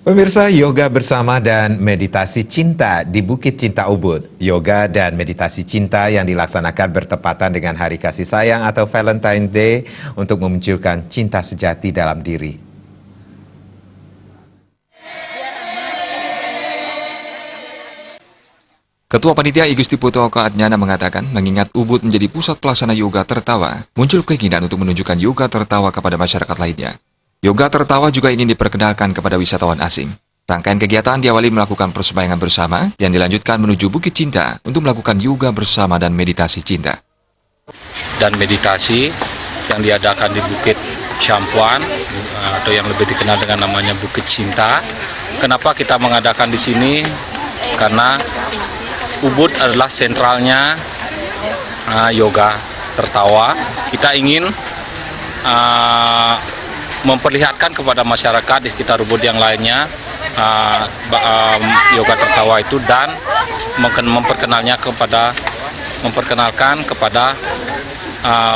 Pemirsa, yoga bersama dan meditasi cinta di Bukit Cinta Ubud. Yoga dan meditasi cinta yang dilaksanakan bertepatan dengan Hari Kasih Sayang atau Valentine's Day untuk memunculkan cinta sejati dalam diri. Ketua Panitia I Gusti Putu Adnyana mengatakan, mengingat Ubud menjadi pusat pelaksana yoga tertawa, muncul keinginan untuk menunjukkan yoga tertawa kepada masyarakat lainnya. Yoga tertawa juga ingin diperkenalkan kepada wisatawan asing. Rangkaian kegiatan diawali melakukan persembayangan bersama yang dilanjutkan menuju Bukit Cinta untuk melakukan yoga bersama dan meditasi cinta. Dan meditasi yang diadakan di Bukit Syampuan atau yang lebih dikenal dengan namanya Bukit Cinta. Kenapa kita mengadakan di sini? Karena Ubud adalah sentralnya yoga tertawa. Kita ingin memperlihatkan kepada masyarakat di sekitar Ubud yang lainnya yoga tertawa itu dan memperkenalkan kepada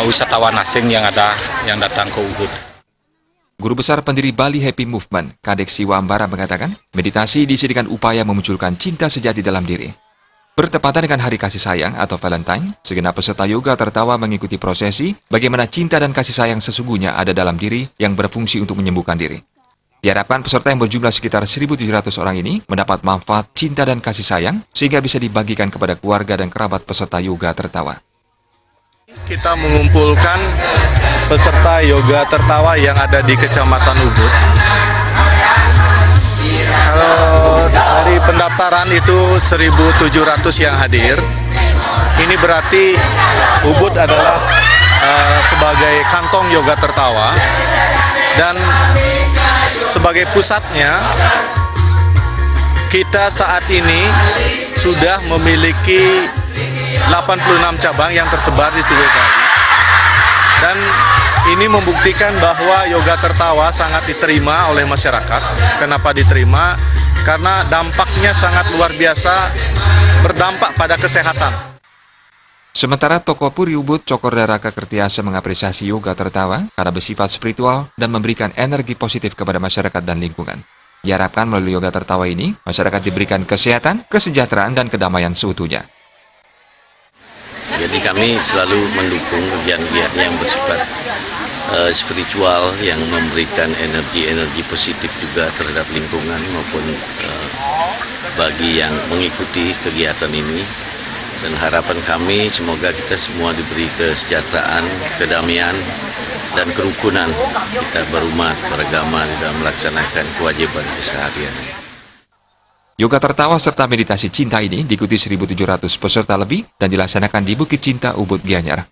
wisatawan asing yang datang ke Ubud. Guru Besar pendiri Bali Happy Movement, Kadek Siwambara mengatakan, meditasi diisi dengan upaya memunculkan cinta sejati dalam diri. Bertepatan dengan Hari Kasih Sayang atau Valentine, segenap peserta yoga tertawa mengikuti prosesi bagaimana cinta dan kasih sayang sesungguhnya ada dalam diri yang berfungsi untuk menyembuhkan diri. Diharapkan peserta yang berjumlah sekitar 1.700 orang ini mendapat manfaat cinta dan kasih sayang sehingga bisa dibagikan kepada keluarga dan kerabat peserta yoga tertawa. Kita mengumpulkan peserta yoga tertawa yang ada di Kecamatan Ubud. Kalau dari pendaftaran itu 1.700 yang hadir. Ini berarti Ubud adalah sebagai kantong yoga tertawa dan sebagai pusatnya kita saat ini sudah memiliki 86 cabang yang tersebar di seluruh Bali. Dan ini membuktikan bahwa yoga tertawa sangat diterima oleh masyarakat. Kenapa diterima? Karena dampaknya sangat luar biasa, berdampak pada kesehatan. Sementara tokoh Puri Ubud Cokorda Raka Kertiasa mengapresiasi yoga tertawa karena bersifat spiritual dan memberikan energi positif kepada masyarakat dan lingkungan. Diharapkan melalui yoga tertawa ini, masyarakat diberikan kesehatan, kesejahteraan, dan kedamaian seutuhnya. Jadi kami selalu mendukung kegiatan yang bersifat spiritual yang memberikan energi positif juga terhadap lingkungan maupun bagi yang mengikuti kegiatan ini. Dan harapan kami semoga kita semua diberi kesejahteraan, kedamaian, dan kerukunan kita berumat, beragama dalam melaksanakan kewajiban keseharian. Yoga tertawa serta meditasi cinta ini diikuti 1.700 peserta lebih dan dilaksanakan di Bukit Cinta Ubud Gianyar.